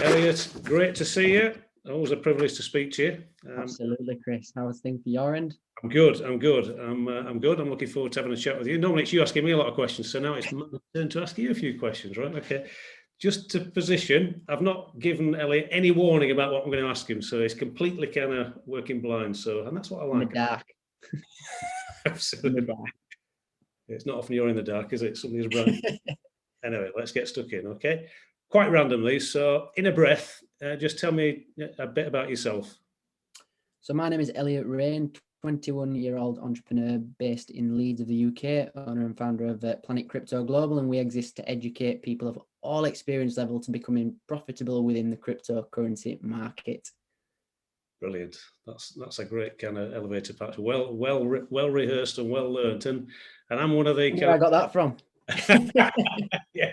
Elliott, great to see you. Always a privilege to speak to you. Absolutely, Chris. How's things for your end? I'm good. I'm good. I'm good. I'm looking forward to having a chat with you. Normally it's you asking me a lot of questions, so now it's my turn to ask you a few questions, right? Okay. Just to position, I've not given Elliott any warning about what I'm going to ask him, so he's completely kind of working blind. And that's what I like. In the dark. Absolutely. In the dark. It's not often you're in the dark, is it? Somebody's bright. Anyway, let's get stuck in, okay? Quite randomly, so in a breath, just tell me a bit about yourself. So my name is Elliott Rayne, 21-year-old entrepreneur based in Leeds of the UK, owner and founder of Planet Crypto Global, and we exist to educate people of all experience level to becoming profitable within the cryptocurrency market. Brilliant. That's a great kind of elevator pitch. Well rehearsed and well learnt, and I'm one of the. Where I got that from. Yeah,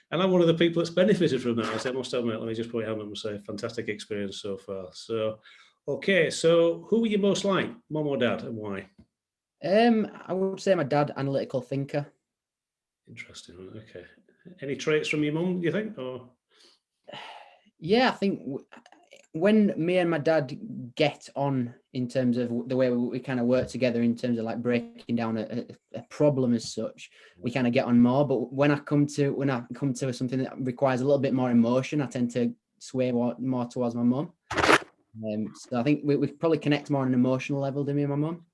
and I'm one of the people that's benefited from that. I must admit. Let me just put your hand up and say, fantastic experience so far. So, okay. So, who were you most like, mum or dad, and why? I would say my dad, analytical thinker. Interesting. Okay. Any traits from your mum, do you think? Or yeah, I think when me and my dad get on in terms of the way we kind of work together in terms of like breaking down a problem as such, we kind of get on more. But when I come to something that requires a little bit more emotion, I tend to sway more towards my mum. So I think we probably connect more on an emotional level than me and my mum.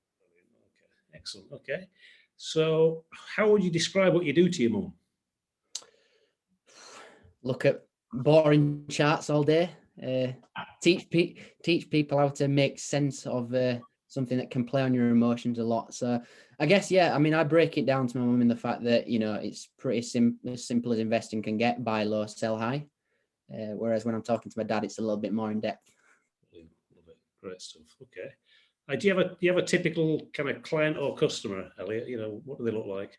Okay, excellent. Okay, so how would you describe what you do to your mum? Look at boring charts all day. Teach people how to make sense of something that can play on your emotions a lot. So I guess, yeah, I mean, I break it down to my mum in the fact that, you know, it's pretty as simple as investing can get: buy low, sell high. Whereas when I'm talking to my dad, it's a little bit more in depth. Love it. Great stuff. Okay. Do you have a typical kind of client or customer, Elliott? You know, what do they look like?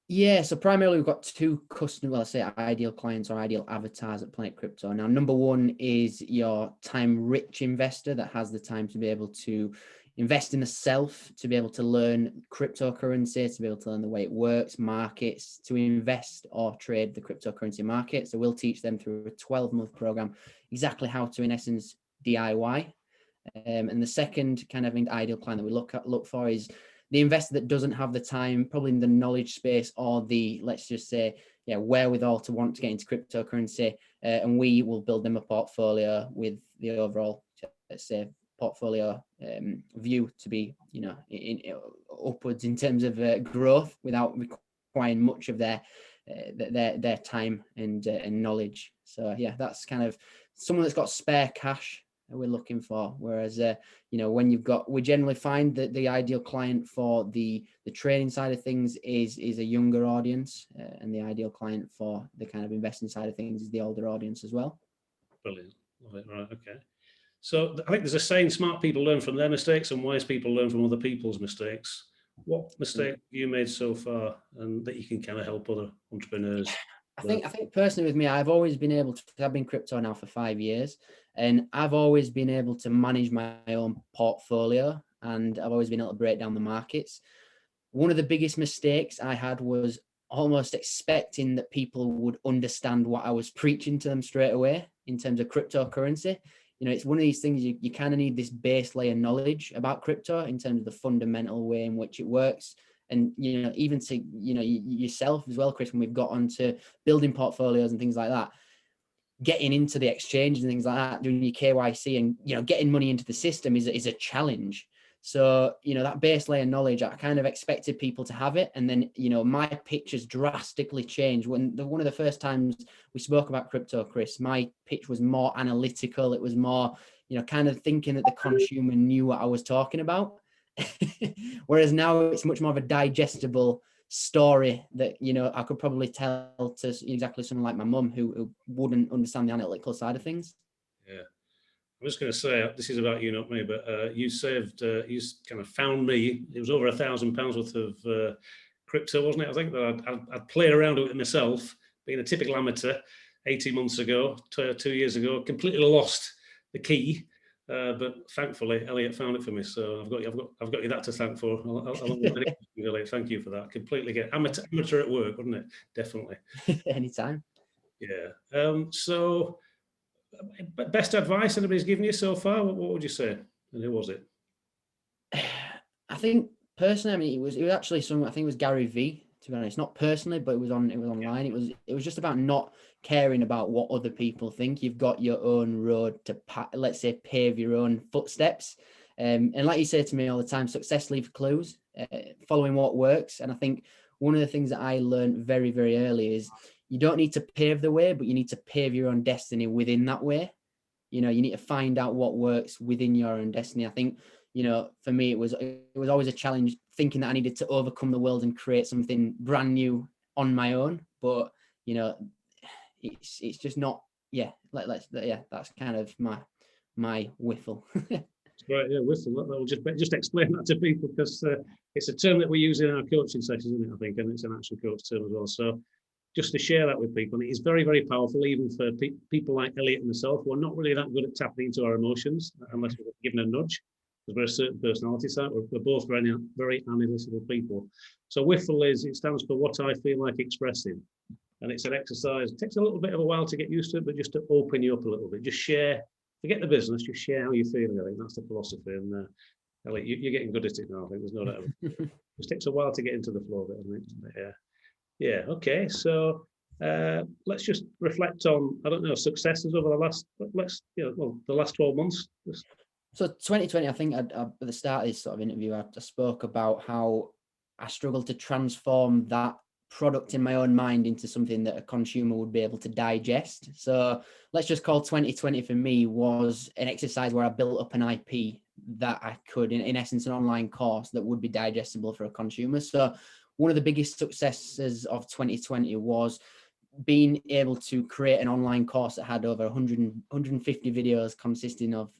Yeah, so primarily we've got two customers, well, I say ideal clients or ideal avatars at Planet Crypto. Now, number one is your time-rich investor that has the time to be able to invest in the self, to be able to learn cryptocurrency, to be able to learn the way it works, markets, to invest or trade the cryptocurrency market. So we'll teach them through a 12-month program exactly how to, in essence, DIY. And the second kind of ideal client that we look for is the investor that doesn't have the time, probably in the knowledge space or the, let's just say, wherewithal to want to get into cryptocurrency. And we will build them a portfolio with the overall, let's say, portfolio view to be, you know, upwards in terms of growth without requiring much of their time and knowledge. So yeah, that's kind of someone that's got spare cash we're looking for. Whereas, you know, when we generally find that the ideal client for the trading side of things is a younger audience, and the ideal client for the kind of investing side of things is the older audience as well. Brilliant. Love it. Right. Okay. So I think there's a saying: smart people learn from their mistakes and wise people learn from other people's mistakes. What mistake have you made so far, and that you can kind of help other entrepreneurs? I think personally with me, I've always been able to, I've been crypto now for 5 years, and I've always been able to manage my own portfolio, and I've always been able to break down the markets. One of the biggest mistakes I had was almost expecting that people would understand what I was preaching to them straight away in terms of cryptocurrency. You know, it's one of these things you kind of need this base layer knowledge about crypto in terms of the fundamental way in which it works. And, you know, even to, you know, yourself as well, Chris, when we've got onto building portfolios and things like that, getting into the exchange and things like that, doing your KYC and, you know, getting money into the system is a challenge. So, you know, that base layer knowledge, I kind of expected people to have it. And then, you know, my pitch has drastically changed. One of the first times we spoke about crypto, Chris, my pitch was more analytical. It was more, you know, kind of thinking that the consumer knew what I was talking about. Whereas now it's much more of a digestible story that, you know, I could probably tell to exactly someone like my mum who wouldn't understand the analytical side of things. Yeah. I'm just going to say, this is about you, not me, but you kind of found me. It was over £1,000 worth of crypto, wasn't it? I think that I'd played around with it myself, being a typical amateur 18 months ago, 2 years ago, completely lost the key. But thankfully, Elliott found it for me, so I've got you that to thank for. Elliott, thank you for that. Completely get amateur at work, wasn't it? Definitely. Anytime. Yeah. So best advice anybody's given you so far? What would you say? And who was it? I think personally, I mean, it was actually some. I think it was Gary V. To be honest, not personally, but it was online. It was just about not caring about what other people think. You've got your own road to, let's say, pave your own footsteps. And like you say to me all the time, success leaves clues. Following what works, and I think one of the things that I learned very, very early is you don't need to pave the way, but you need to pave your own destiny within that way. You need to find out what works within your own destiny. I think, for me, it was always a challenge thinking that I needed to overcome the world and create something brand new on my own. But, it's just not, that's kind of my whiffle. Right, yeah, whistle. We'll just explain that to people, because it's a term that we use in our coaching sessions, isn't it? I think, and it's an action coach term as well. So just to share that with people, and it is very, very powerful, even for people like Elliott and myself, who are not really that good at tapping into our emotions unless we're given a nudge, because we're a certain personality type. We're both very, very analytical people. So WIFL it stands for what I feel like expressing. And it's an exercise. It takes a little bit of a while to get used to it, but just to open you up a little bit. Just share, forget the business, just share how you're feeling. I think that's the philosophy. And Elliott, you're getting good at it now. I think there's no doubt. It just takes a while to get into the flow of it, I think. Yeah. Yeah. Okay. So let's just reflect on, I don't know, successes over the last, the last 12 months. So 2020, I think at the start of this sort of interview, I spoke about how I struggled to transform that product in my own mind into something that a consumer would be able to digest. So let's just call 2020 for me was an exercise where I built up an IP that I could, in essence, an online course that would be digestible for a consumer. So one of the biggest successes of 2020 was being able to create an online course that had over 150 videos consisting of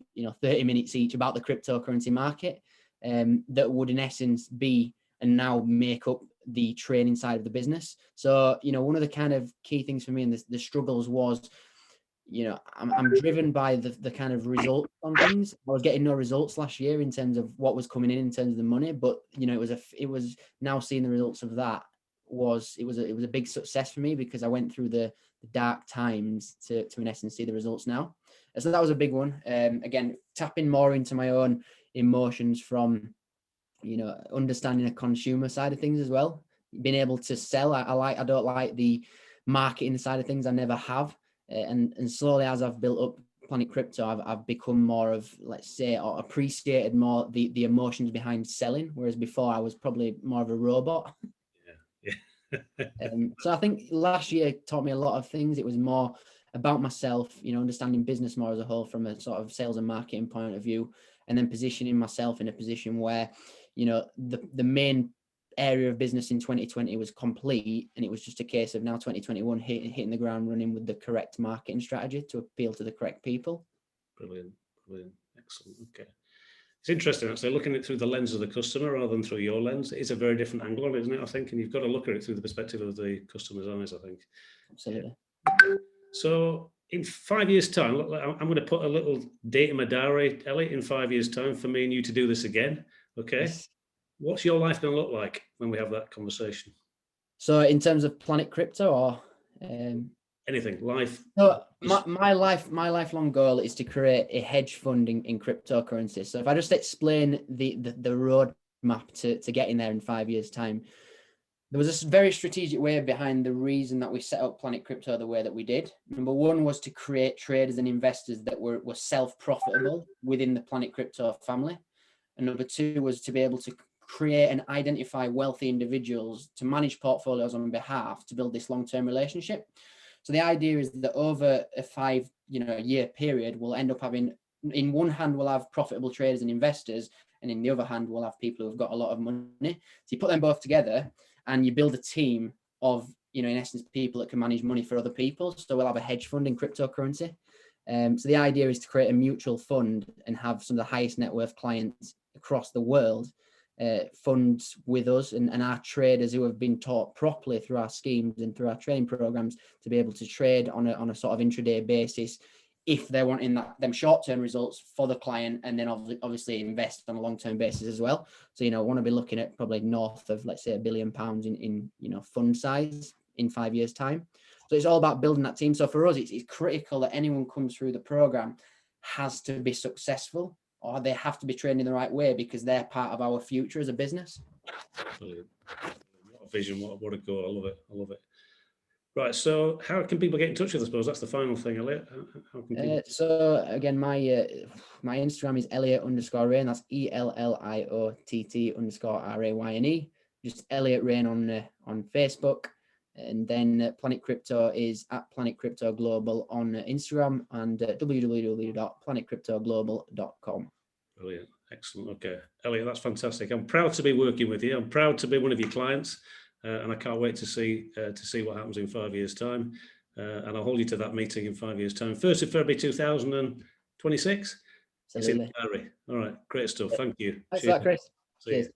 30 minutes each about the cryptocurrency market, that would in essence be and now make up the training side of the business. So one of the kind of key things for me and the struggles was, I'm driven by the kind of results on things. I was getting no results last year in terms of what was coming in terms of the money, but it was now seeing the results of that it was a big success for me, because I went through the dark times to in essence see the results now. So that was a big one. Again, tapping more into my own emotions from understanding a consumer side of things as well, being able to sell. I don't like the marketing side of things. I never have. And slowly, as I've built up Planet Crypto, I've become more of, let's say, or appreciated more the emotions behind selling, whereas before I was probably more of a robot. Yeah. So I think last year taught me a lot of things. It was more about myself, understanding business more as a whole from a sort of sales and marketing point of view, and then positioning myself in a position where, the main area of business in 2020 was complete, and it was just a case of now 2021 hitting the ground running with the correct marketing strategy to appeal to the correct people. Brilliant. Excellent. Okay. It's interesting, actually, looking at it through the lens of the customer rather than through your lens. It's a very different angle on it, isn't it, I think? And you've got to look at it through the perspective of the customer's eyes, I think. Absolutely. Yeah. So in 5 years' time, I'm going to put a little date in my diary, Elliott, in 5 years' time for me and you to do this again. Okay. Yes. What's your life going to look like when we have that conversation? So in terms of Planet Crypto or anything, life? So my lifelong goal is to create a hedge fund in cryptocurrency. So if I just explain the roadmap to getting there in 5 years' time, there was a very strategic way behind the reason that we set up Planet Crypto the way that we did. Number one was to create traders and investors that were self-profitable within the Planet Crypto family. And number two was to be able to create and identify wealthy individuals to manage portfolios on behalf to build this long-term relationship. So the idea is that over a 5 year period, we'll end up having, in one hand, we'll have profitable traders and investors, and in the other hand, we'll have people who've got a lot of money. So you put them both together and you build a team of, in essence, people that can manage money for other people. So we'll have a hedge fund in cryptocurrency. So the idea is to create a mutual fund and have some of the highest net worth clients across the world funds with us and our traders who have been taught properly through our schemes and through our training programs to be able to trade on a sort of intraday basis if they're wanting them short-term results for the client, and then obviously invest on a long-term basis as well. So want to be looking at probably north of, let's say, £1 billion in fund size in 5 years' time. So it's all about building that team. So for us, it's critical that anyone comes through the program has to be successful, or they have to be trained in the right way, because they're part of our future as a business. Brilliant. What a vision, what a goal. I love it. I love it. Right. So how can people get in touch with us? I suppose that's the final thing, Elliott. How can people... So again, my Instagram is Elliott_Rayne. That's ELLIOTT_RAYNE. Just Elliott Rayne on Facebook. And then Planet Crypto is at Planet Crypto Global on Instagram, and www.planetcryptoglobal.com. Brilliant. Excellent. Okay. Elliott, that's fantastic. I'm proud to be working with you. I'm proud to be one of your clients. And I can't wait to see what happens in 5 years' time. And I'll hold you to that meeting in 5 years' time. 1st of February 2026. It's in the diary. All right. Great stuff. Thank you. Thanks for that, Chris. See you.